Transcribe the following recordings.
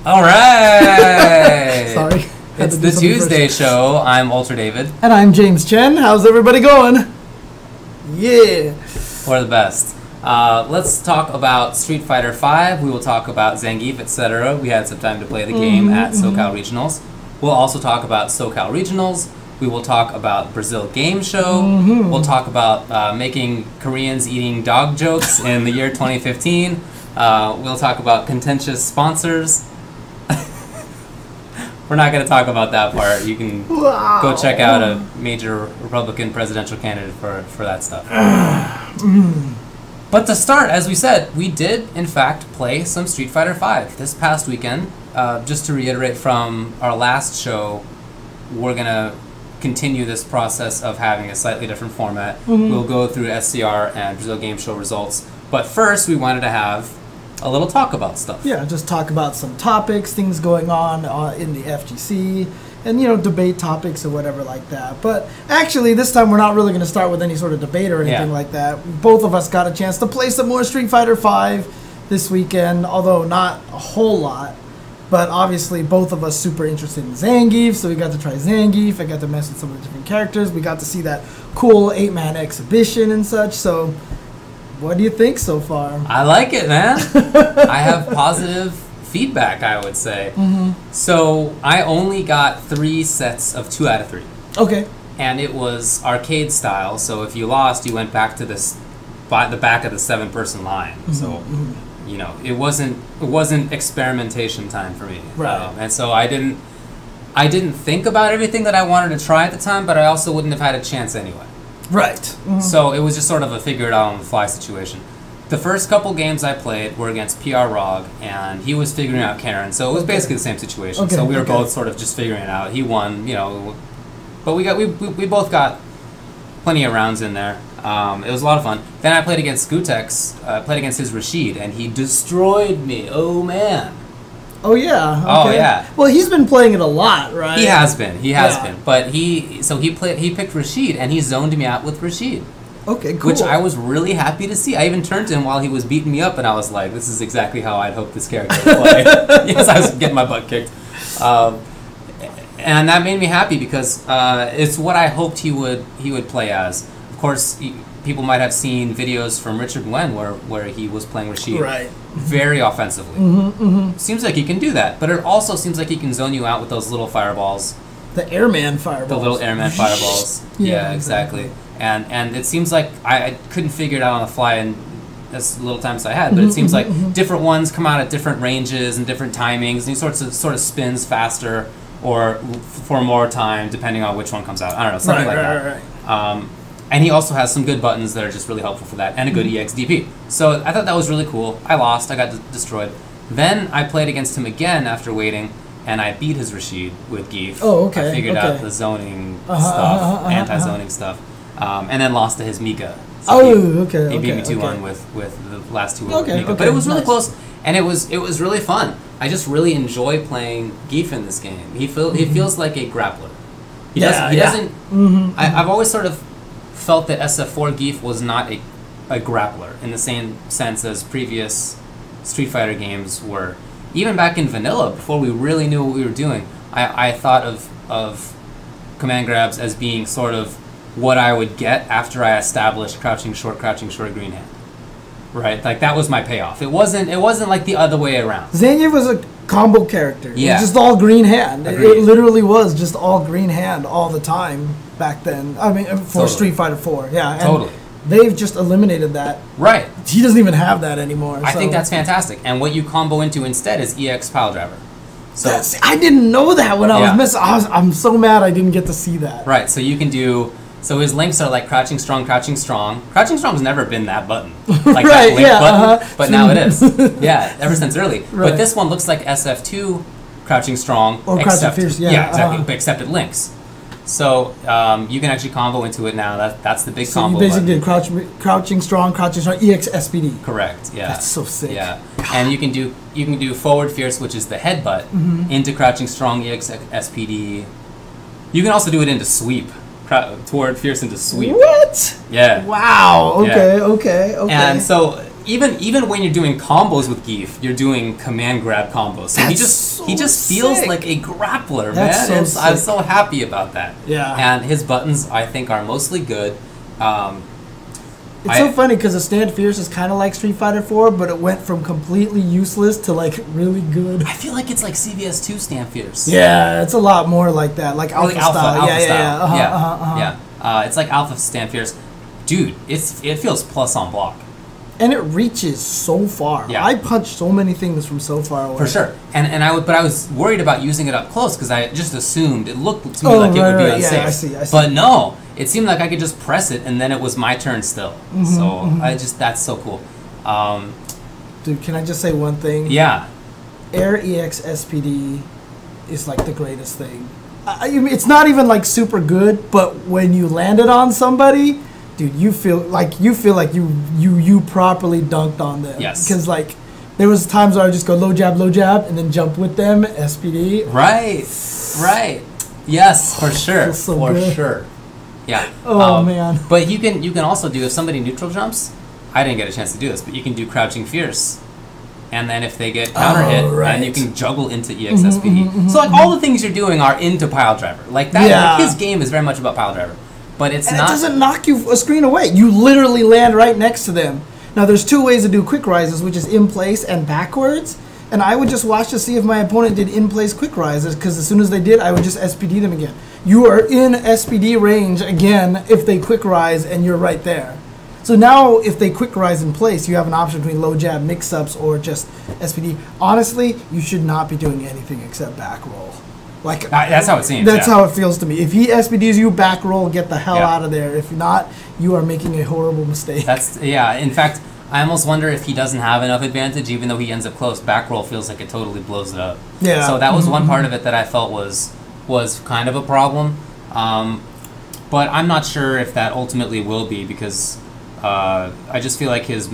All right. Sorry. It's the Tuesday show. I'm Ultra David. And I'm James Chen. How's everybody going? Yeah. We're the best. Let's talk about Street Fighter V. We will talk about Zangief, etc. We had some time to play the game at SoCal Regionals. We'll also talk about SoCal Regionals. We will talk about Brazil Game Show. We'll talk about making Koreans eating dog jokes in the year 2015. We'll talk about contentious sponsors. We're not going to talk about that part. You can go check out a major Republican presidential candidate for that stuff. But to start, as we said, we did, in fact, play some Street Fighter V this past weekend. Just to reiterate from our last show, we're going to continue this process of having a slightly different format. We'll go through SCR and Brazil Game Show results. But first, we wanted to have a little talk about stuff. Yeah, just talk about some topics, things going on in the FGC, and, you know, debate topics or whatever like that. But actually, this time we're not really going to start with any sort of debate or anything like that. Both of us got a chance to play some more Street Fighter V this weekend, although not a whole lot. But obviously, both of us super interested in Zangief, so we got to try Zangief. I got to mess with some of the different characters. We got to see that cool 8-man exhibition and such. So, what do you think so far? I like it, man. I have positive feedback, I would say. So, I only got 3 sets of 2 out of 3. Okay. And it was arcade style, so if you lost, you went back to this, by the back of the 7-person line. So, you know, it wasn't experimentation time for me. Right. And so I didn't think about everything that I wanted to try at the time, but I also wouldn't have had a chance anyway. Right. So it was just sort of a figure it out on the fly situation. The first couple games I played were against PR Rog, and he was figuring out Karen, so it was basically the same situation. So we were both sort of just figuring it out. He won, you know, but we both got plenty of rounds in there. It was a lot of fun. Then I played against Skutex. I played against his Rashid, and he destroyed me. Oh, man. Oh, yeah. Okay. Oh, yeah. Well, he's been playing it a lot, right? He has been. He has been. But he picked Rashid, and he zoned me out with Rashid. Okay, cool. Which I was really happy to see. I even turned to him while he was beating me up, and I was like, this is exactly how I'd hope this character would play. Yes, I was getting my butt kicked. And that made me happy because it's what I hoped he would play as. Of course, people might have seen videos from Richard Nguyen where he was playing Rashid very offensively. Seems like he can do that, but it also seems like he can zone you out with those little fireballs. The airman fireballs. The little airman fireballs. Yeah, exactly. And it seems like I couldn't figure it out on the fly in as little time as I had, but it seems like different ones come out at different ranges and different timings, and he sort of spins faster or for more time depending on which one comes out. I don't know, something like that. Right. And he also has some good buttons that are just really helpful for that, and a good EXDP. So I thought that was really cool. I lost. I got destroyed. Then I played against him again after waiting, and I beat his Rashid with Geef. Oh, okay. I figured out the zoning stuff, anti-zoning stuff, and then lost to his Mika. So he beat me 2-1 with the last 2 with Mika. But it was really close, and it was really fun. I just really enjoy playing Geef in this game. He feels like a grappler. He doesn't. I've always sort of felt that SF4 Geef was not a grappler in the same sense as previous Street Fighter games were. Even back in vanilla, before we really knew what we were doing, I thought of command grabs as being sort of what I would get after I established crouching short, green hand. Right? Like, that was my payoff. It wasn't like the other way around. Zangief was a combo character. Yeah. It was just all green hand. It literally was just all green hand all the time back then. I mean, for Street Fighter 4. Yeah. And they've just eliminated that. Right. He doesn't even have that anymore. I think that's fantastic. And what you combo into instead is EX Pile Driver. So I didn't know that when I was missing. I'm so mad I didn't get to see that. Right. So you can do... So his links are like crouching strong. Crouching strong's never been that button. Like that link button, but now it is. Yeah, ever since early. Right. But this one looks like SF2 crouching strong. Or crouching fierce, exactly. Except it links. So you can actually combo into it now. That's the big combo. So you basically did crouching strong, EX SPD. Correct. Yeah. That's so sick. Yeah. And you can do forward fierce, which is the headbutt, into crouching strong EX SPD. You can also do it into sweep. Toward fierce into sweep. What? Yeah. Wow. Okay. And so even when you're doing combos with Geef, you're doing command grab combos. So he just feels like a grappler, man. I'm so happy about that. Yeah. And his buttons, I think, are mostly good. It's so funny because the Stand Fierce is kind of like Street Fighter 4, but it went from completely useless to like really good. I feel like it's like CVS2 Stand Fierce. Yeah, it's a lot more like that, like Alpha style. Yeah. It's like Alpha Stand Fierce. Dude, it feels plus on block. And it reaches so far. Yeah. I punched so many things from so far away. For sure. And I was worried about using it up close because I just assumed it looked to me like it would be unsafe. Yeah, I see. But no, it seemed like I could just press it and then it was my turn still. That's so cool. Dude, can I just say one thing? Yeah. Air EX SPD is like the greatest thing. I mean, it's not even like super good, but when you land it on somebody, dude, you feel like you properly dunked on them. Yes. Because like there was times where I would just go low jab, and then jump with them, SPD. Right. Yes, for sure. For sure. Yeah. Oh man. But you can also do, if somebody neutral jumps, I didn't get a chance to do this, but you can do crouching fierce. And then if they get counter hit, and you can juggle into EX SPD. So like all the things you're doing are into pile driver. Like that. Yeah. Like, his game is very much about pile driver. But it's not. It doesn't knock you a screen away. You literally land right next to them. Now, there's two ways to do quick rises, which is in place and backwards. And I would just watch to see if my opponent did in place quick rises, because as soon as they did, I would just SPD them again. You are in SPD range again if they quick rise and you're right there. So now, if they quick rise in place, you have an option between low jab mix-ups or just SPD. Honestly, you should not be doing anything except back roll. Like that's how it seems. That's how it feels to me. If he SPDs you, back roll, get the hell out of there. If not, you are making a horrible mistake. In fact, I almost wonder if he doesn't have enough advantage, even though he ends up close. Back roll feels like it totally blows it up. Yeah. So that was one part of it that I felt was kind of a problem. But I'm not sure if that ultimately will be, because I just feel like his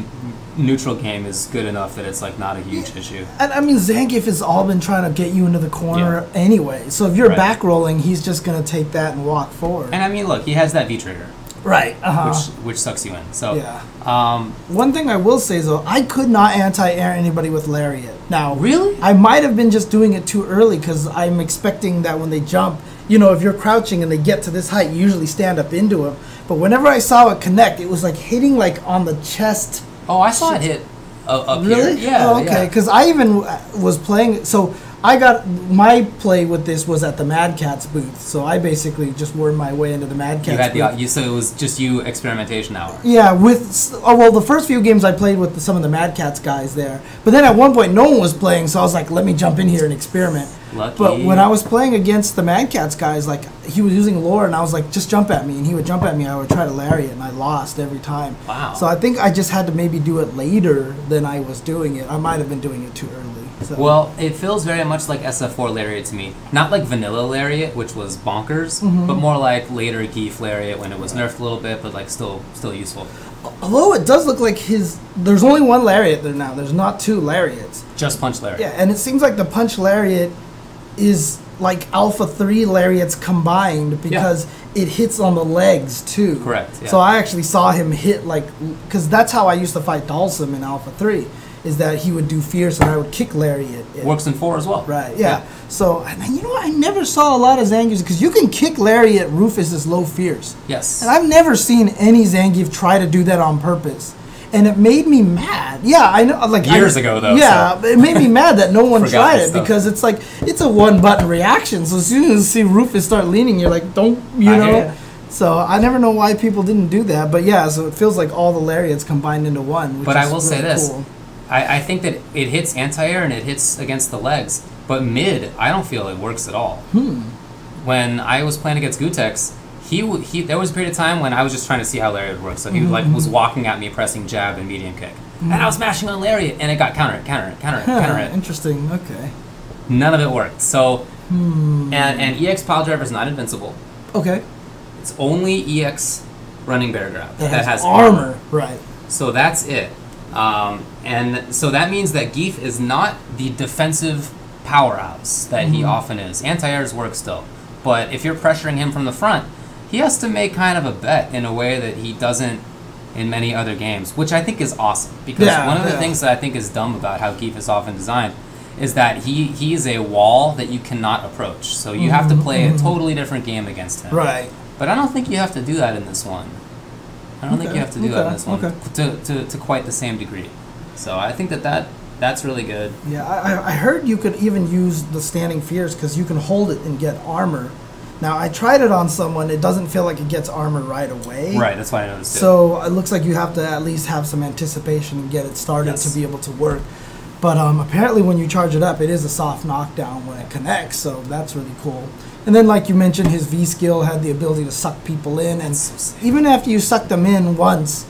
neutral game is good enough that it's like not a huge issue. And I mean, Zangief has all been trying to get you into the corner anyway. So if you're back rolling, he's just going to take that and walk forward. And I mean, look, he has that V trigger. Right. Which sucks you in. So one thing I will say is, though, I could not anti-air anybody with Lariat. Now, really? I might have been just doing it too early, because I'm expecting that when they jump, you know, if you're crouching and they get to this height, you usually stand up into them. But whenever I saw it connect, it was like hitting like on the chest. Oh, I saw it hit up really? Here. Yeah. Oh, okay. Because I even was playing. So I got my play with this was at the Mad Catz booth. So I basically just wormed my way into the Mad Catz booth. So it was just you experimentation hour. Yeah. The first few games I played with some of the Mad Catz guys there. But then at one point no one was playing, so I was like, let me jump in here and experiment. Lucky. But when I was playing against the Mad Catz guys, like he was using lore, and I was like, just jump at me, and he would jump at me. I would try to lariat, and I lost every time. Wow. So I think I just had to maybe do it later than I was doing it. I might have been doing it too early. So. Well, it feels very much like SF4 lariat to me. Not like vanilla lariat, which was bonkers, but more like later Geef lariat when it was nerfed a little bit, but like still useful. Although it does look like there's only one lariat there now. There's not two lariats. Just punch lariat. Yeah, and it seems like the punch lariat is like Alpha 3 lariats combined, because it hits on the legs too. Correct. Yeah. So I actually saw him hit because that's how I used to fight Dalsum in Alpha 3, is that he would do fierce and I would kick lariat. Works in 4 as well. Right, yeah. So, you know what, I never saw a lot of Zangiefs, because you can kick lariat Rufus as low fierce. Yes. And I've never seen any Zangief try to do that on purpose. And it made me mad. Yeah, I know. Like years ago, though. Yeah, so. It made me mad that no one tried it, because it's like it's a one-button reaction. So as soon as you see Rufus start leaning, you're like, don't, you know. So I never know why people didn't do that. But yeah, so it feels like all the lariats combined into one. Which but is I will really say this: cool. I think that it hits anti-air and it hits against the legs, but mid, I don't feel it works at all. When I was playing against Gutex, there was a period of time when I was just trying to see how lariat would work. So he was walking at me, pressing jab and medium kick, and I was mashing on lariat, and it got counter hit. Interesting. Okay. None of it worked. So, and EX pile driver is not invincible. Okay. It's only EX running bear grab that has armor. Right. So that's it. And so that means that Geef is not the defensive powerhouse that he often is. Anti-airs work still, but if you're pressuring him from the front, he has to make kind of a bet in a way that he doesn't in many other games, which I think is awesome. Because one of the things that I think is dumb about how Geef is often designed is that he is a wall that you cannot approach. So you have to play a totally different game against him. Right. But I don't think you have to do that in this one. I don't think you have to do that in this one to quite the same degree. So I think that's really good. Yeah, I heard you could even use the standing fears because you can hold it and get armor. Now, I tried it on someone. It doesn't feel like it gets armor right away. Right, that's why I noticed it. So it looks like you have to at least have some anticipation and get it started to be able to work. But apparently when you charge it up, it is a soft knockdown when it connects, so that's really cool. And then, like you mentioned, his V skill had the ability to suck people in, and even after you suck them in once,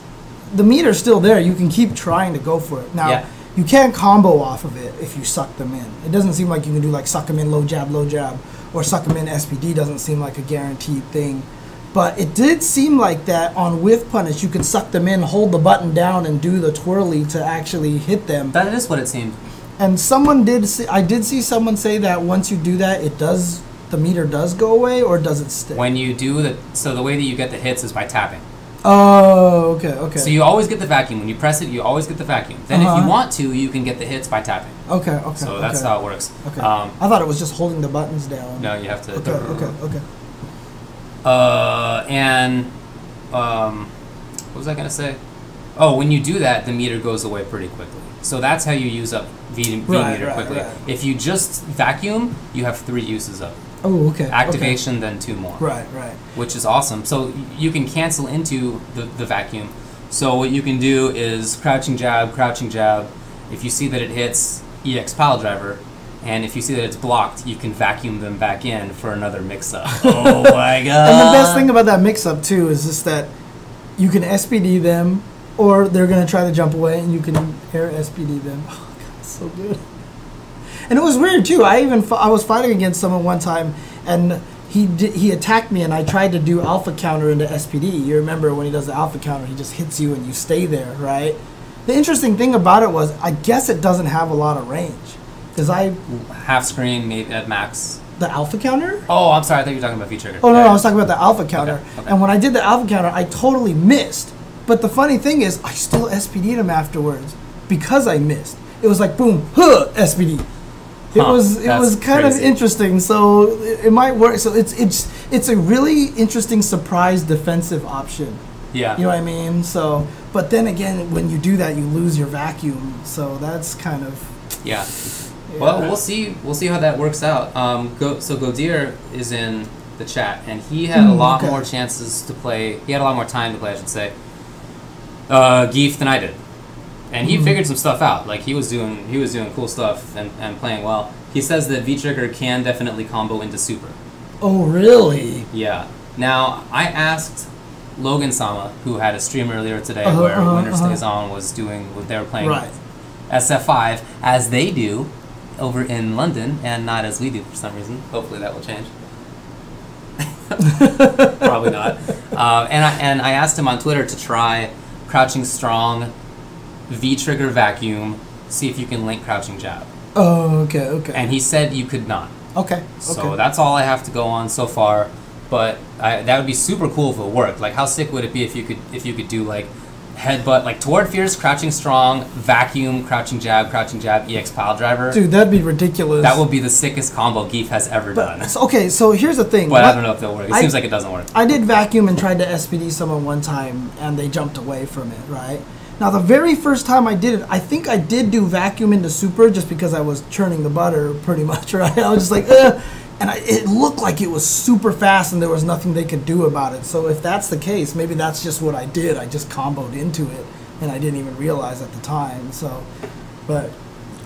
the meter's still there. You can keep trying to go for it. Now, you can't combo off of it if you suck them in. It doesn't seem like you can do like suck them in, low jab, or suck them in SPD doesn't seem like a guaranteed thing. But it did seem like that on Whiff Punish, you could suck them in, hold the button down, and do the twirly to actually hit them. That is what it seemed. And someone did see, I did see someone say that once you do that, it does, the meter does go away, or does it stay? When you do the, so the way that you get the hits is by tapping. Oh, okay. So you always get the vacuum. When you press it, you always get the vacuum. Then if you want to, you can get the hits by tapping. Okay. So that's how it works. Okay. I thought it was just holding the buttons down. No, you have to. Okay. What was I gonna say? Oh, when you do that, the meter goes away pretty quickly. So that's how you use up V meter quickly. Right. If you just vacuum, you have 3 uses of it. Oh, okay. Activation, then 2 more. Right. Which is awesome. So you can cancel into the vacuum. So what you can do is crouching jab. If you see that it hits EX pile driver, and if you see that it's blocked, you can vacuum them back in for another mix-up. Oh my god! And the best thing about that mix-up too is just that you can SPD them, or they're gonna try to jump away, and you can air SPD them. Oh god, it's so good. And it was weird too. I was fighting against someone one time, and he attacked me, and I tried to do alpha counter into SPD. You remember when he does the alpha counter, he just hits you and you stay there, right? The interesting thing about it was, I guess it doesn't have a lot of range. Because half screen, maybe at max. The alpha counter? Oh, I'm sorry. I thought you were talking about V-trigger. Oh, no, I was talking about the alpha counter. Okay. And when I did the alpha counter, I totally missed. But the funny thing is, I still SPD'd him afterwards because I missed. It was like, boom, SPD. It was kind of interesting. So it might work. So it's a really interesting surprise defensive option. Yeah. You know what I mean? So, but then again, when you do that, you lose your vacuum. So that's kind of... Yeah. Well, we'll see how that works out. So Godir is in the chat, and he had a lot more chances to play. He had a lot more time to play, I should say, Geef than I did, and he figured some stuff out. Like he was doing cool stuff and playing well. He says that V-trigger can definitely combo into super. Oh, really? Yeah. Now I asked Logan Sama, who had a stream earlier today where Winter Stays On was doing what they were playing SF5 as they do over in London, and not as we do for some reason. Hopefully that will change. Probably not. And I asked him on Twitter to try crouching strong, V-trigger vacuum, see if you can link crouching jab. Oh, okay. And he said you could not. Okay. So that's all I have to go on so far. But that would be super cool if it worked. Like, how sick would it be if you could do like headbutt, like toward fierce, crouching strong, vacuum, crouching jab, EX pile driver. Dude, that'd be ridiculous. That would be the sickest combo Geef has ever done. Okay, so here's the thing. But I don't know if they'll work. It seems like it doesn't work. I did vacuum and tried to SPD someone one time, and they jumped away from it, right? Now, the very first time I did it, I think I did do vacuum into super just because I was churning the butter pretty much, right? I was just like, and it looked like it was super fast and there was nothing they could do about it. So if that's the case, maybe that's just what I did. I just comboed into it, and I didn't even realize at the time. So, but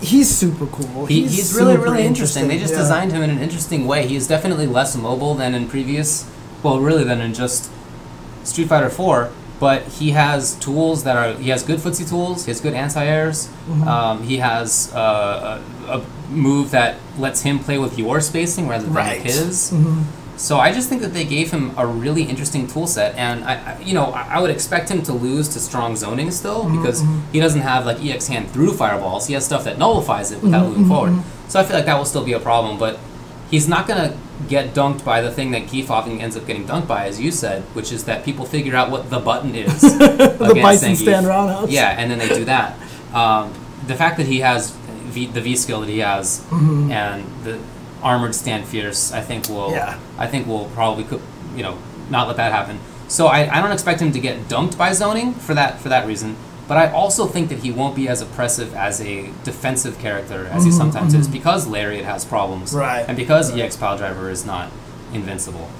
he's super cool. He's really interesting. They just designed him in an interesting way. He's definitely less mobile than in previous, well, really than in just Street Fighter 4. But he has tools that are, he has good footsie tools, he has good anti-airs, he has a move that lets him play with your spacing rather than his. So I just think that they gave him a really interesting tool set, and I would expect him to lose to strong zoning still, because he doesn't have like EX hand through fireballs. He has stuff that nullifies it without moving forward. So I feel like that will still be a problem, but he's not going to get dunked by the thing that Keith often ends up getting dunked by, as you said, which is that people figure out what the button is. The Bison stand roundhouse. Yeah, and then they do that. The fact that he has the V skill that he has and the armored stand fierce, I think will probably not let that happen. So I don't expect him to get dunked by zoning for that reason. But I also think that he won't be as oppressive as a defensive character as he sometimes is, because Lariat has problems, and because EX Piledriver is not invincible.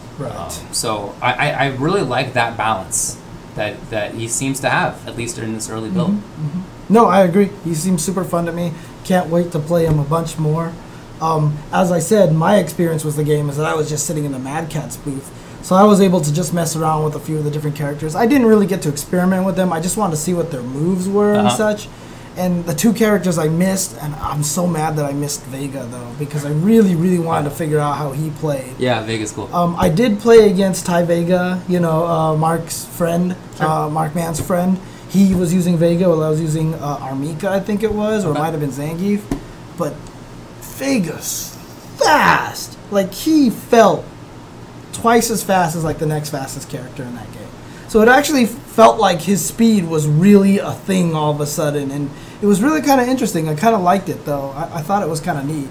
So I really like that balance that he seems to have, at least in this early build. No, I agree. He seems super fun to me. Can't wait to play him a bunch more. As I said, my experience with the game is that I was just sitting in the Mad Catz booth. So I was able to just mess around with a few of the different characters. I didn't really get to experiment with them. I just wanted to see what their moves were and such. And the two characters I missed, and I'm so mad that I missed Vega, though, because I really, really wanted to figure out how he played. Yeah, Vega's cool. I did play against Ty Vega, Mark's friend, Mark Mann's friend. He was using Vega while I was using r.mika, I think it was, or it might have been Zangief. But Vega's fast. Like, he felt twice as fast as like the next fastest character in that game. So it actually felt like his speed was really a thing all of a sudden, and it was really kind of interesting. I kind of liked it, though. I thought it was kind of neat.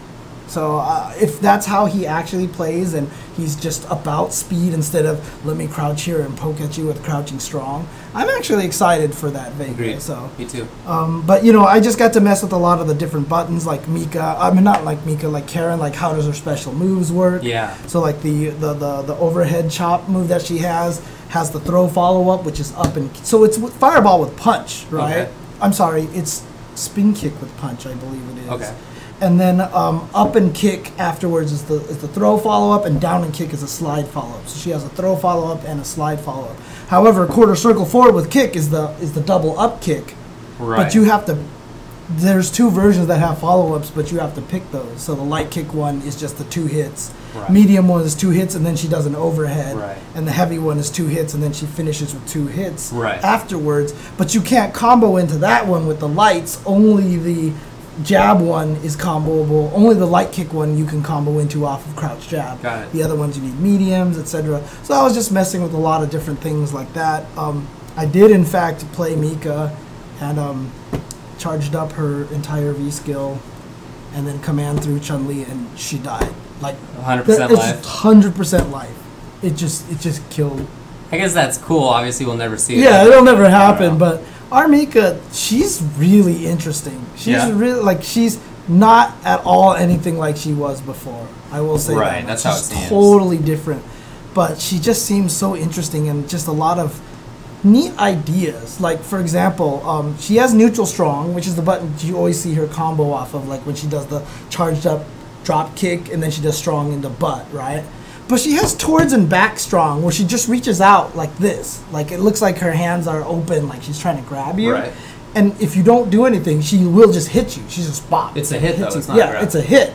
So if that's how he actually plays, and he's just about speed instead of let me crouch here and poke at you with crouching strong, I'm actually excited for that Vega. Agreed. So me too. But I just got to mess with a lot of the different buttons, like Mika. I mean, not like Mika, like Karen. Like, how does her special moves work? Yeah. So like the overhead chop move that she has the throw follow up, which is up and so it's fireball with punch, right? Okay. I'm sorry, it's spin kick with punch, I believe it is. Okay. And then up and kick afterwards is the throw follow-up, and down and kick is a slide follow-up. So she has a throw follow-up and a slide follow-up. However, quarter circle forward with kick is the double up kick. Right. But you have to, there's two versions that have follow-ups, but you have to pick those. So the light kick one is just the 2 hits. Right. Medium one is 2 hits, and then she does an overhead. Right. And the heavy one is 2 hits, and then she finishes with 2 hits right. afterwards. But you can't combo into that one with the lights. Only the jab one is comboable. Only the light kick one you can combo into off of crouch jab. Got it. The other ones you need mediums, etc. So I was just messing with a lot of different things like that. I did in fact play Mika and charged up her entire V skill and then command through Chun-Li, and she died. Like 100% life. 100% life. It just killed. I guess that's cool. Obviously, we'll never see it. Yeah, it'll never happen. But r.mika, she's really interesting. She's really like, she's not at all anything like she was before. I will say right. that. That's how it seems. seems. Totally different. But she just seems so interesting, and just a lot of neat ideas. Like, for example, she has neutral strong, which is the button you always see her combo off of, like when she does the charged up drop kick and then she does strong in the butt, right? But she has towards and back strong, where she just reaches out like this. Like, it looks like her hands are open, like she's trying to grab you. Right. And if you don't do anything, she will just hit you. She's just bop. It's a hit, though. It's not a grab. It's a hit.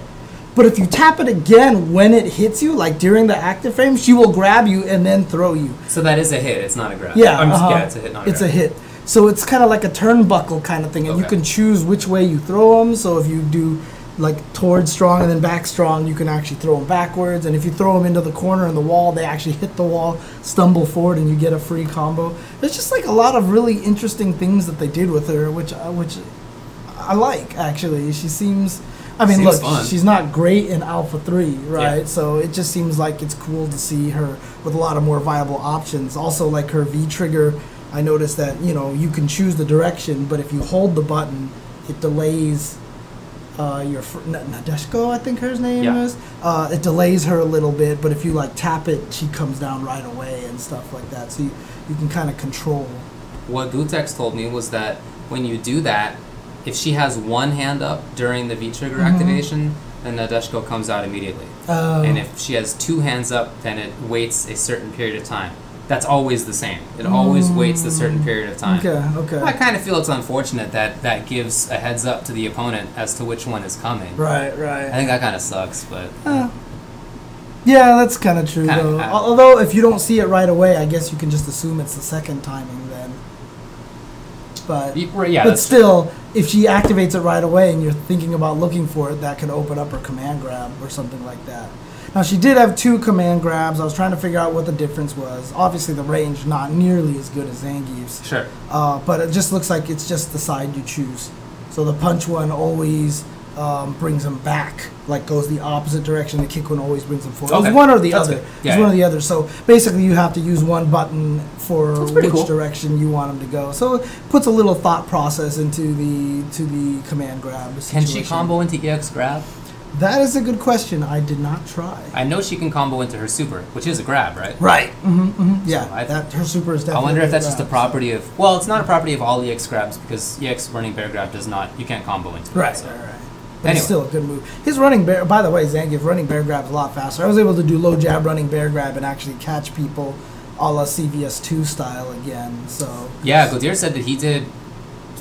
But if you tap it again when it hits you, like during the active frame, she will grab you and then throw you. So that is a hit. It's not a grab. Yeah, yeah, it's a hit, not a grab. It's a hit. So it's kind of like a turnbuckle kind of thing, and you can choose which way you throw them. So if you do like towards strong and then back strong, you can actually throw them backwards. And if you throw them into the corner in the wall, they actually hit the wall, stumble forward, and you get a free combo. There's just like a lot of really interesting things that they did with her, which I like, actually. She seems... I mean, look, fun. She's not great in Alpha 3, right? Yeah. So it just seems like it's cool to see her with a lot of more viable options. Also, like her V-trigger, I noticed that, you can choose the direction, but if you hold the button, it delays Nadeshko, I think her name is. It delays her a little bit, but if you like tap it, she comes down right away and stuff like that. So you can kind of control. What Gutex told me was that when you do that, if she has one hand up during the V-trigger activation, then Nadeshko comes out immediately. And if she has 2 hands up, then it waits a certain period of time. That's always the same. It always waits a certain period of time. Okay. I kind of feel it's unfortunate that gives a heads up to the opponent as to which one is coming. Right. I think that kind of sucks, but... yeah, that's kind of true, though. Although, if you don't see it right away, I guess you can just assume it's the second timing then. But still, if she activates it right away and you're thinking about looking for it, that could open up her command grab or something like that. Now, she did have 2 command grabs. I was trying to figure out what the difference was. Obviously, the range not nearly as good as Zangief's. Sure. But it just looks like it's just the side you choose. So the punch one always brings him back, like goes the opposite direction. The kick one always brings him forward. Okay. It's one or the other. It's one or the other. So basically, you have to use one button for which direction you want him to go. So it puts a little thought process into the command grab situation. Can she combo into EX grab? That is a good question. I did not try. I know she can combo into her super, which is a grab, right? Right. Yeah, so her super is definitely I wonder if that's just a property of... Well, it's not a property of all EX grabs, because EX running bear grab does not... You can't combo into it. Right, so. Right. But anyway. It's still a good move. His running bear... By the way, Zangief running bear grab's a lot faster. I was able to do low jab running bear grab and actually catch people a la CVS2 style again, so... Yeah, Godir said that he did,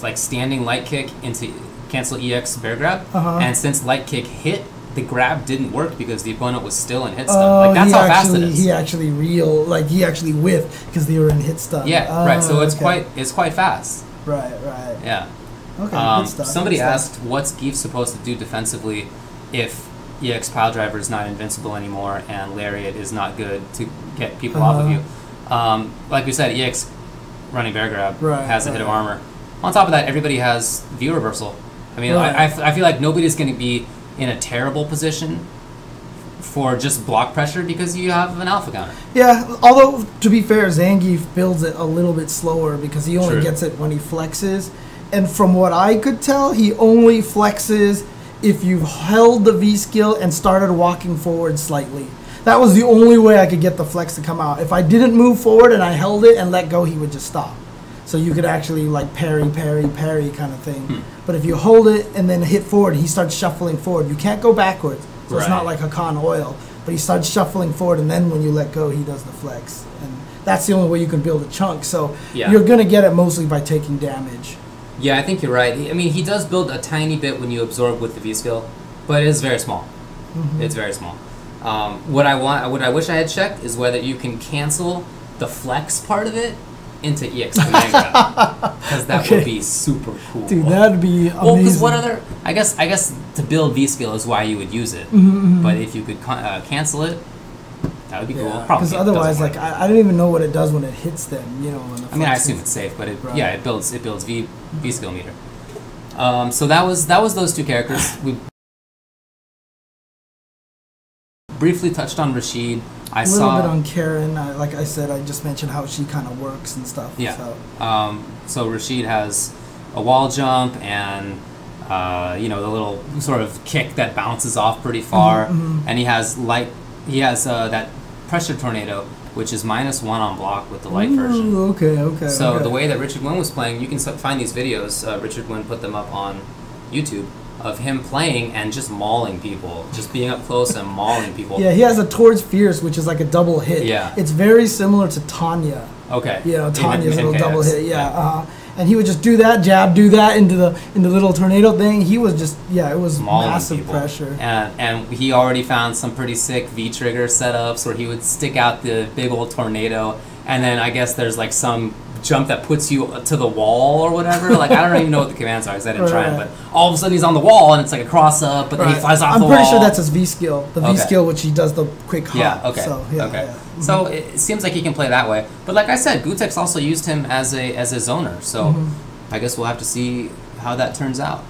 like, standing light kick into... cancel EX bear grab, and since light kick hit, the grab didn't work because the opponent was still in hit stun. Like that's how fast it is. He actually he actually whiffed because they were in hit stun. Yeah, right. So it's quite fast. Right. Yeah. Okay. Good stuff. Somebody asked, what's Geef supposed to do defensively if EX pile driver is not invincible anymore and Lariat is not good to get people off of you? Like we said, EX running bear grab has a hit of armor. On top of that, everybody has view reversal. I mean, I feel like nobody's going to be in a terrible position for just block pressure because you have an alpha counter. Yeah, although, to be fair, Zangief builds it a little bit slower because he only gets it when he flexes. And from what I could tell, he only flexes if you've held the V-skill and started walking forward slightly. That was the only way I could get the flex to come out. If I didn't move forward and I held it and let go, he would just stop. So you could actually like parry kind of thing. But if you hold it and then hit forward, he starts shuffling forward. You can't go backwards. So it's not like Hakan Oil. But he starts shuffling forward, and then when you let go, he does the flex. And that's the only way you can build a chunk. So you're going to get it mostly by taking damage. Yeah, I think you're right. I mean, he does build a tiny bit when you absorb with the V-skill, but it is very small. It's very small. What I wish I had checked is whether you can cancel the flex part of it into EX command grab, because that would be super cool. Dude, that'd be amazing. Well, because what other? I guess to build V-skill is why you would use it. But if you could cancel it, that would be cool. Because otherwise, like I don't even know what it does when it hits them. You know. I mean, I assume it's safe, but it builds V-skill meter. So that was those two characters. We briefly touched on Rashid. A little bit on Karen. Like I said, I just mentioned how she kind of works and stuff. Yeah. So Rashid has a wall jump and the little sort of kick that bounces off pretty far, and he has that pressure tornado, which is -1 on block with the light version. Okay. So the way that Richard Wynn was playing, you can find these videos. Richard Wynn put them up on YouTube, of him playing and just mauling people, just being up close and mauling people. Yeah, he has a Towards Fierce, which is like a double hit. Yeah. It's very similar to Tanya. Okay. You know, Tanya's little double hit. Yeah. And he would just do that, jab, do that into the little tornado thing. He was just, it was mauling massive people. Pressure. And he already found some pretty sick V-trigger setups where he would stick out the big old tornado, and then I guess there's like some jump that puts you to the wall or whatever. Like, I don't even know what the commands are because I didn't try them. But all of a sudden he's on the wall and it's like a cross up, but then he flies off the wall. I'm pretty sure that's his V-skill. The V-skill, which he does the quick hop. Yeah, okay. So it seems like he can play that way. But like I said, Gutex also used him as a zoner. So I guess we'll have to see how that turns out.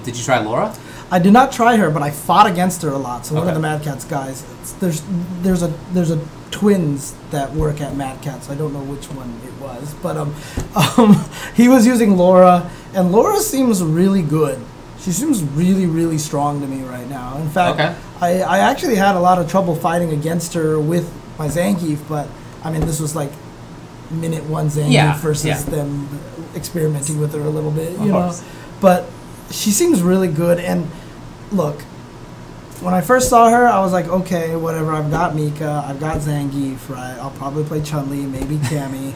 Did you try Laura? I did not try her, but I fought against her a lot. So one of the Mad Cats guys, there's a twins that work at Mad Cats. I don't know which one it was, but he was using Laura, and Laura seems really good. She seems really, really strong to me right now. In fact, I actually had a lot of trouble fighting against her with my Zangief, but I mean, this was like minute 1 Zangief versus them experimenting with her a little bit, you know. But she seems really good, and look, when I first saw her, I was like, okay, whatever, I've got Mika, I've got Zangief, right? I'll probably play Chun-Li, maybe Cammy.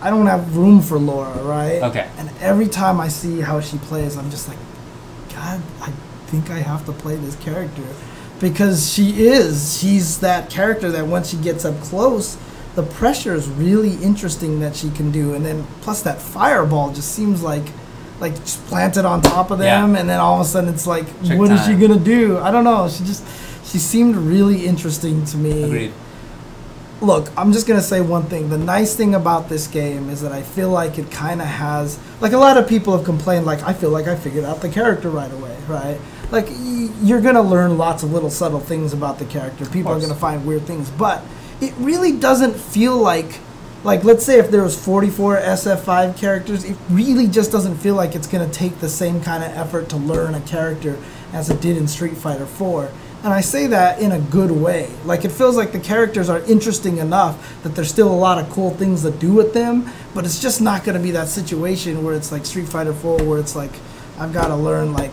I don't have room for Laura, right? And every time I see how she plays, I'm just like, God, I think I have to play this character. Because she's that character that once she gets up close, the pressure is really interesting that she can do. And then plus that fireball just seems like just planted on top of them, and then all of a sudden it's like, what is she gonna do? I don't know. She She seemed really interesting to me. Agreed. Look, I'm just going to say one thing. The nice thing about this game is that I feel like it kind of has... Like, a lot of people have complained, like, I feel like I figured out the character right away, right? Like, you're going to learn lots of little subtle things about the character. People are going to find weird things. But it really doesn't feel like... Like, let's say if there was 44 SF5 characters, it really just doesn't feel like it's going to take the same kind of effort to learn a character as it did in Street Fighter 4. And I say that in a good way. Like, it feels like the characters are interesting enough that there's still a lot of cool things to do with them, but it's just not going to be that situation where it's like Street Fighter 4 where it's like, I've got to learn, like,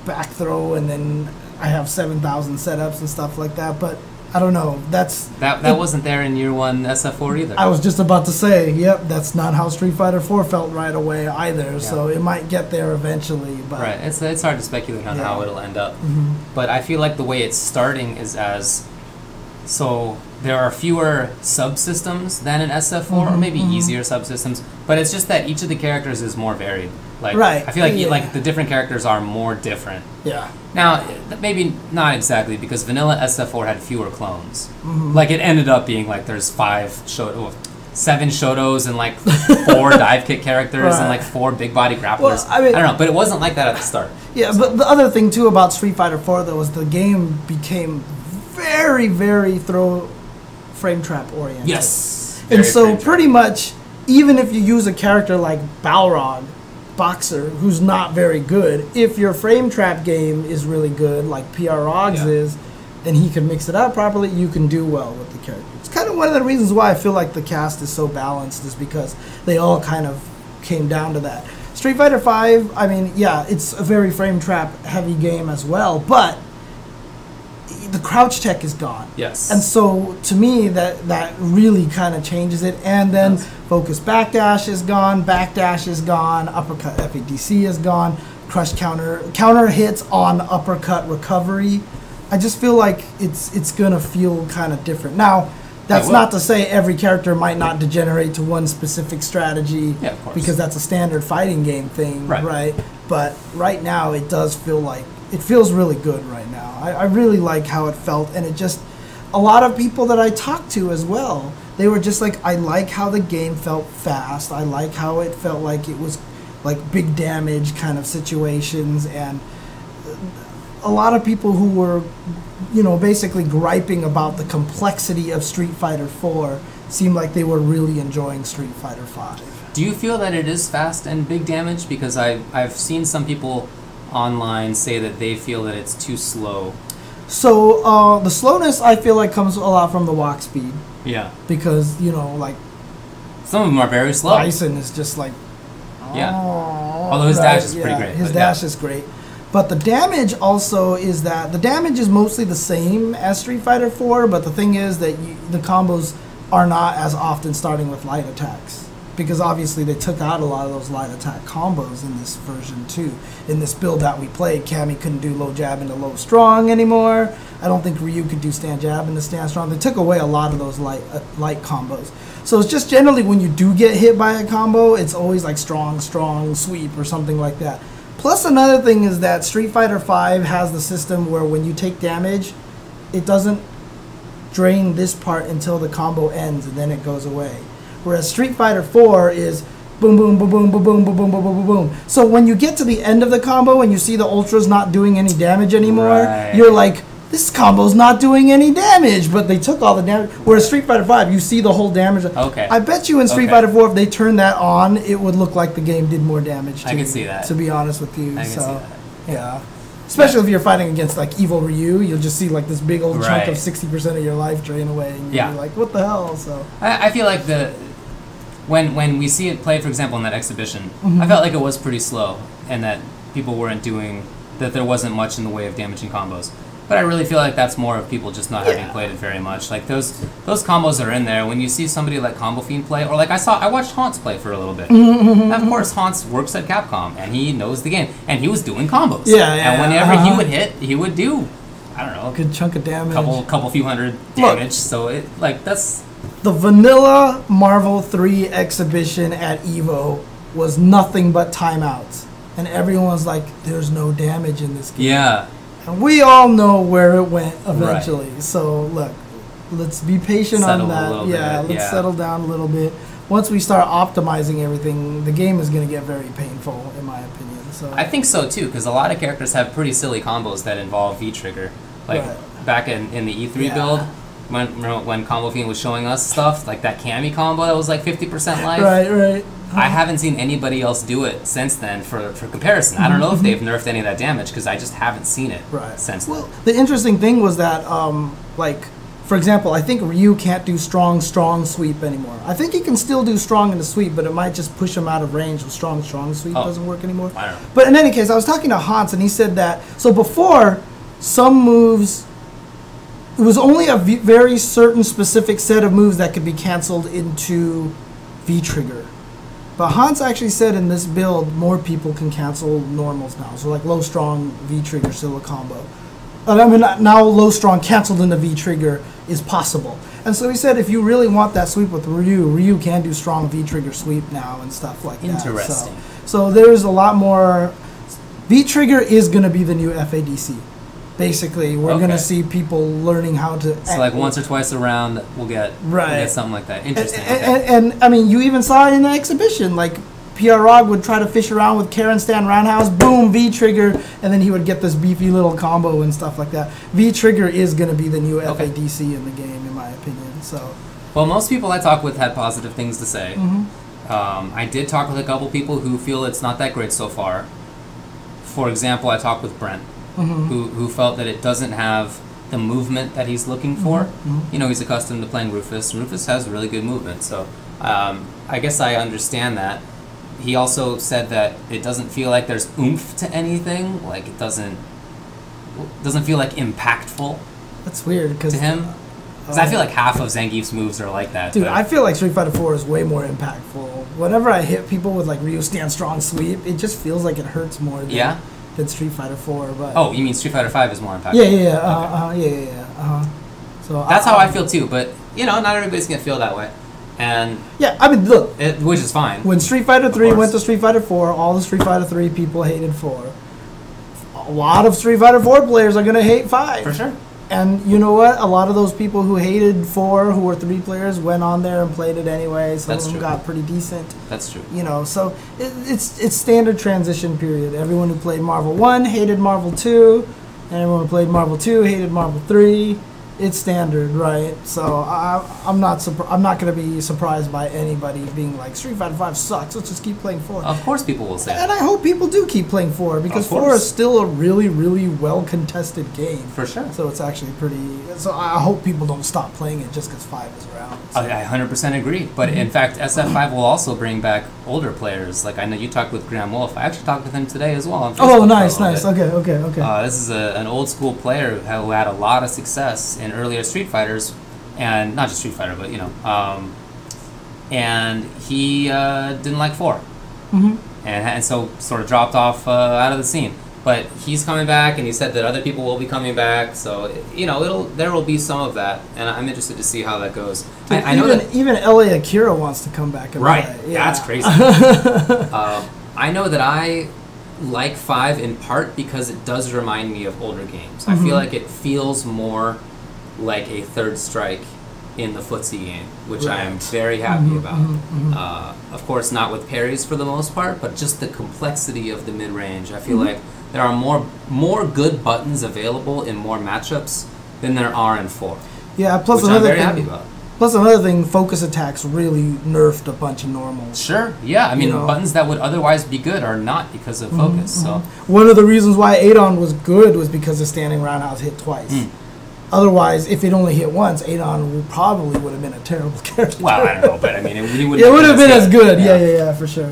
back throw and then I have 7,000 setups and stuff like that. But I don't know. That wasn't there in year 1 SF4 either. I was just about to say, yep, that's not how Street Fighter 4 felt right away either. Yeah. So it might get there eventually. But right. It's hard to speculate on how it'll end up. Mm-hmm. But I feel like the way it's starting is so there are fewer subsystems than in SF4, or maybe easier subsystems. But it's just that each of the characters is more varied. Like, I feel like like the different characters are more different. Yeah. Now, maybe not exactly, because vanilla SF4 had fewer clones. Like, it ended up being like there's 7 Shotos and like 4 dive kick characters and like 4 big body grapplers. Well, I don't know, but it wasn't like that at the start. Yeah, so. But the other thing too about Street Fighter 4 though was the game became very, very frame trap oriented. Yes. And so pretty much, even if you use a character like Balrog, Boxer, who's not very good, if your frame trap game is really good, like PR Rogs is, and he can mix it up properly, you can do well with the character. It's kind of one of the reasons why I feel like the cast is so balanced, is because they all kind of came down to that. Street Fighter 5, I mean, yeah, it's a very frame trap heavy game as well, but the crouch tech is gone. Yes. And so to me that really kind of changes it. And then focus backdash is gone, backdash is gone, uppercut FADC is gone, crush counter hits on uppercut recovery. I just feel like it's gonna feel kind of different. Now, that's not to say every character might not degenerate to one specific strategy, because that's a standard fighting game thing, right? But right now it does feel like it feels really good right now. I really like how it felt, and it just, a lot of people that I talked to as well, they were just like, I like how the game felt fast. I like how it felt like it was like big damage kind of situations, and a lot of people who were, you know, basically griping about the complexity of Street Fighter 4 seemed like they were really enjoying Street Fighter 5. Do you feel that it is fast and big damage? Because I've seen some people online say that they feel that it's too slow. So the slowness I feel like comes a lot from the walk speed. Yeah. Because, you know, like, some of them are very slow. Bison is just like, although his dash is pretty great. His dash is great. But the damage also is that the damage is mostly the same as Street Fighter 4, but the thing is that the combos are not as often starting with light attacks. Because obviously they took out a lot of those light attack combos in this version too. In this build that we played, Cammy couldn't do low jab into low strong anymore. I don't think Ryu could do stand jab into stand strong. They took away a lot of those light combos. So it's just generally when you do get hit by a combo, it's always like strong, sweep or something like that. Plus another thing is that Street Fighter 5 has the system where when you take damage, it doesn't drain this part until the combo ends and then it goes away. Whereas Street Fighter 4 is boom, boom, boom, boom, boom, boom, boom, boom, boom, boom, boom. So when you get to the end of the combo and you see the ultras not doing any damage anymore, you're like, this combo's not doing any damage, but they took all the damage. Whereas Street Fighter 5, you see the whole damage. Okay. I bet you in Street Fighter 4, if they turned that on, it would look like the game did more damage. I can see that. To be honest with you. I can see that. Yeah. Especially if you're fighting against like evil Ryu, you'll just see like this big old chunk of 60% of your life drain away, and you're like, what the hell? So I feel like when we see it played, for example, in that exhibition, I felt like it was pretty slow, and that people weren't doing, that there wasn't much in the way of damaging combos. But I really feel like that's more of people just not having played it very much. Like those combos are in there. When you see somebody like Combo Fiend play, or like I watched Hans play for a little bit. And of course, Hans works at Capcom, and he knows the game, and he was doing combos. And whenever he would hit, he would do, I don't know, a good chunk of damage, couple few hundred damage. So it that's the vanilla Marvel 3 exhibition at Evo was nothing but timeouts, and everyone was like, "There's no damage in this game." Yeah. And we all know where it went eventually. Right. So look, let's be patient on that. Yeah, let's settle down a little bit. Once we start optimizing everything, the game is going to get very painful, in my opinion. So I think so too, because a lot of characters have pretty silly combos that involve V-trigger. Like back in the E3 build, when Combo Fiend was showing us stuff, like that Cammy combo that was like 50% life. Right. I haven't seen anybody else do it since then for comparison. I don't know if they've nerfed any of that damage because I just haven't seen it since then. The interesting thing was that, like, for example, I think Ryu can't do strong sweep anymore. I think he can still do strong in the sweep, but it might just push him out of range. Strong sweep doesn't work anymore. I don't know. But in any case, I was talking to Hans, and he said that, so before, some moves, it was only a very certain specific set of moves that could be canceled into V-trigger. But Hans actually said in this build, more people can cancel normals now. So like low strong V-trigger still a combo. I mean, now low strong canceled into V-trigger is possible. And so he said if you really want that sweep with Ryu can do strong V-trigger sweep now and stuff like that. Interesting. So there's a lot more. V-trigger is going to be the new FADC. Basically, we're going to see people learning how to... So like once or twice around, we'll get something like that. Interesting. And I mean, you even saw it in the exhibition. Like, PR Rog would try to fish around with Karen Stan Roundhouse, boom, V-trigger, and then he would get this beefy little combo and stuff like that. V-trigger is going to be the new FADC in the game, in my opinion. So, well, most people I talk with had positive things to say. I did talk with a couple people who feel it's not that great so far. For example, I talked with Brent, who felt that it doesn't have the movement that he's looking for. You know, he's accustomed to playing Rufus. Rufus has really good movement, so I guess I understand that. He also said that it doesn't feel like there's oomph to anything. Like it doesn't feel like impactful. That's weird to him. Because I feel like half of Zangief's moves are like that. Dude, I feel like Street Fighter 4 is way more impactful. Whenever I hit people with like Ryu Stand Strong Sweep, it just feels like it hurts more than Street Fighter 4. But oh, you mean Street Fighter 5 is more impactful? Yeah. So that's how I feel too. But you know, not everybody's gonna feel that way. And yeah, I mean, look, which is fine. When Street Fighter 3 went to Street Fighter 4, all the Street Fighter 3 people hated 4. A lot of Street Fighter 4 players are going to hate 5. For sure. And you know what? A lot of those people who hated 4, who were 3 players, went on there and played it anyway. Some of them got pretty decent. That's true. You know, so it's standard transition period. Everyone who played Marvel 1 hated Marvel 2, and everyone who played Marvel 2 hated Marvel 3. It's standard, right? So I'm not going to be surprised by anybody being like Street Fighter 5 sucks. Let's just keep playing 4. Of course, people will say that. And I hope people do keep playing 4 because 4 is still a really, really well contested game. For sure. So it's actually pretty. So I hope people don't stop playing it just because 5 is around. So. I 100% agree. But in fact, SF5 will also bring back older players. Like I know you talked with Graham Wolf. I actually talked with him today as well. On Facebook nice. Okay. This is an old school player who had a lot of success in earlier Street Fighters, and not just Street Fighter, but you know, and he didn't like 4, and so sort of dropped off out of the scene. But he's coming back, and he said that other people will be coming back. So you know, there will be some of that, and I'm interested to see how that goes. Dude, I know that even LA Akira wants to come back. Right, that's crazy. I know that I like 5 in part because it does remind me of older games. I feel like it feels more like a Third Strike in the footsie game, which I am very happy about. Of course, not with parries for the most part, but just the complexity of the mid-range. I feel like there are more good buttons available in more matchups than there are in 4. Yeah, plus which I'm very happy about. Plus another thing, focus attacks really nerfed a bunch of normals. Sure, yeah. I mean, buttons that would otherwise be good are not because of focus. So one of the reasons why Adon was good was because the standing roundhouse hit twice. Otherwise, if it only hit once, Adon probably would have been a terrible character. Well, I don't know, but I mean, it would have been as good. Yeah, for sure.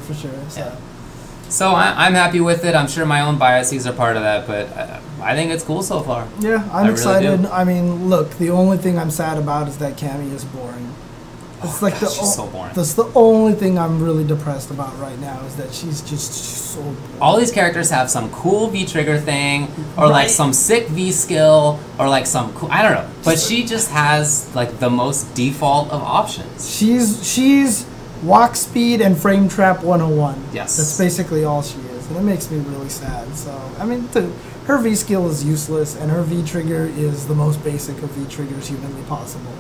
So I'm happy with it. I'm sure my own biases are part of that, but I think it's cool so far. Yeah, I'm excited. Really I mean, look, the only thing I'm sad about is that Cammy is boring. It's she's so boring. That's the only thing I'm really depressed about right now is that she's so boring. All these characters have some cool V-trigger thing, or like some sick V skill, or like some cool, I don't know. But she just has like the most default of options. She's walk speed and frame trap 101. Yes. That's basically all she is. And it makes me really sad. So, I mean, her V skill is useless, and her V trigger is the most basic of V triggers humanly possible.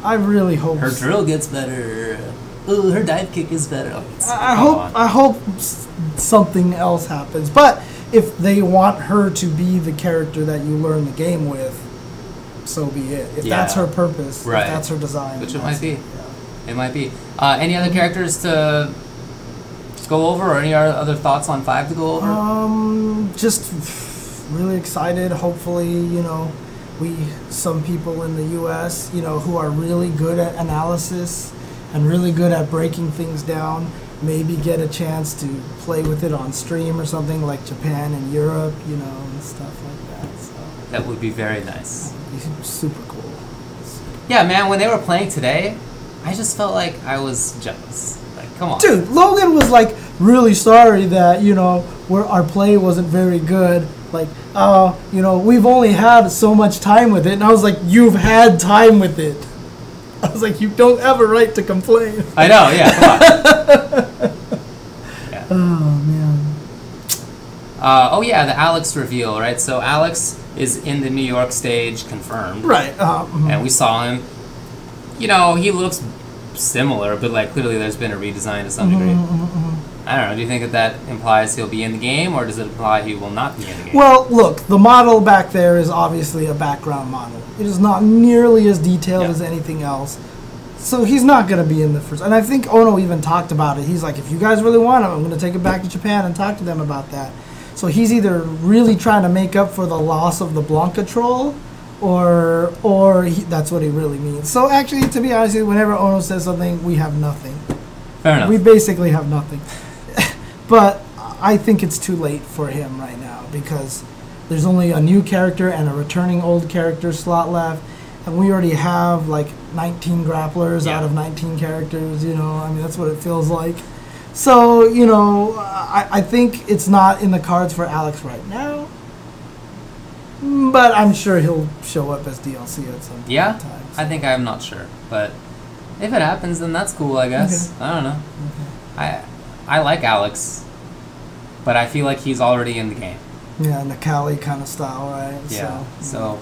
I really hope her drill gets better. Ooh, her dive kick is better. I hope something else happens. But if they want her to be the character that you learn the game with, so be it. If that's her purpose, if that's her design, which it might be. It might be. Any other characters to go over, or any other thoughts on 5 to go over? Just really excited. Hopefully, you know, some people in the U.S., you know, who are really good at analysis and really good at breaking things down, maybe get a chance to play with it on stream or something, like Japan and Europe, you know, and stuff like that. So that would be very nice. That would be super cool. Yeah, man, when they were playing today, I just felt like I was jealous. Like, come on. Dude, Logan was like really sorry that, you know, our play wasn't very good. Like, you know, we've only had so much time with it. And I was like, you've had time with it. I was like, you don't have a right to complain. I know, yeah, come on. Yeah. Oh, man. Oh, yeah, the Alex reveal, right? So Alex is in the New York stage, confirmed. Right. And we saw him. You know, he looks similar, but, like, clearly there's been a redesign to some degree. I don't know. Do you think that implies he'll be in the game, or does it imply he will not be in the game? Well, look, the model back there is obviously a background model. It is not nearly as detailed as anything else. So he's not going to be in the first. And I think Ono even talked about it. He's like, if you guys really want him, I'm going to take it back to Japan and talk to them about that. So he's either really trying to make up for the loss of the Blanca troll, or that's what he really means. So actually, to be honest, whenever Ono says something, we have nothing. Fair enough. We basically have nothing. But I think it's too late for him right now, because there's only a new character and a returning old character slot left, and we already have like 19 grapplers out of 19 characters, you know. I mean, that's what it feels like. So, you know, I think it's not in the cards for Alex right now, but I'm sure he'll show up as DLC at some time. So. I think I'm not sure, but if it happens, then that's cool, I guess. Okay. I don't know. Okay. I like Alex, but I feel like he's already in the game. Yeah, in the Cali kind of style, right? Yeah. So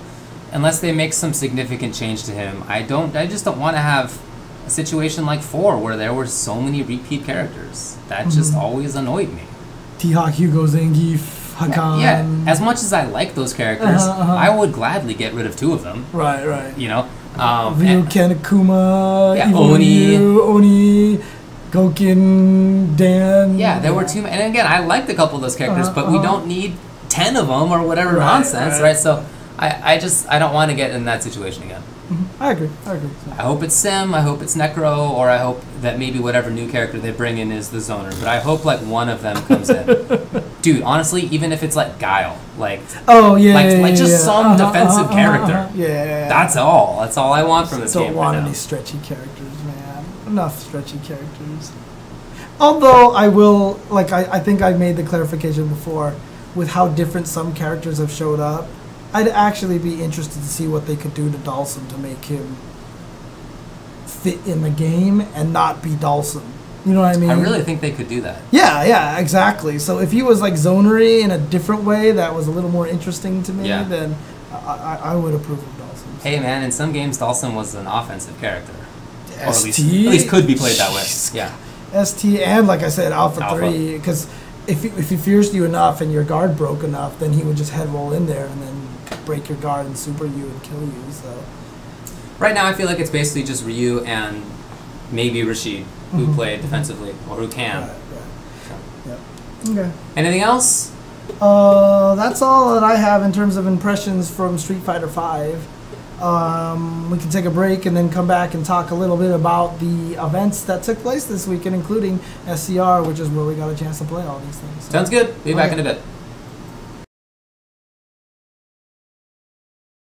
unless they make some significant change to him, I just don't want to have a situation like 4 where there were so many repeat characters. That just always annoyed me. T-Hawk, Hugo, Zangief, Hakan. Yeah, as much as I like those characters, I would gladly get rid of 2 of them. Right. You know? Ryu, Ken, Akuma, Oni, Gokin, Dan. Yeah, there were 2. And again, I liked a couple of those characters, but we don't need 10 of them or whatever nonsense, right? So I don't want to get in that situation again. I agree. So. I hope it's Sim, I hope it's Necro, or I hope that maybe whatever new character they bring in is the Zoner. But I hope like one of them comes in. Dude, honestly, even if it's like Guile, like just some defensive character. That's all. That's all I want from this game. Don't want any stretchy characters, man. Enough stretchy characters. Although I will, like I think I made the clarification before, with how different some characters have showed up, I'd actually be interested to see what they could do to Dhalsim to make him fit in the game and not be Dhalsim. You know what I mean? I really think they could do that. Yeah, exactly. So if he was like Zonery in a different way that was a little more interesting to me, then I would approve of Dhalsim. Hey man, in some games Dhalsim was an offensive character. Or at least could be played that way. Yeah. ST and, like I said, Alpha. 3, because if he fears you enough and your guard broke enough, then he would just head roll in there and then break your guard and super you and kill you. So right now I feel like it's basically just Ryu and maybe Rashid who play defensively, or who can. Right. So. Okay. Anything else? That's all that I have in terms of impressions from Street Fighter V. We can take a break and then come back and talk a little bit about the events that took place this weekend, including SCR, which is where we got a chance to play all these things. So. Sounds good. Be back in a bit.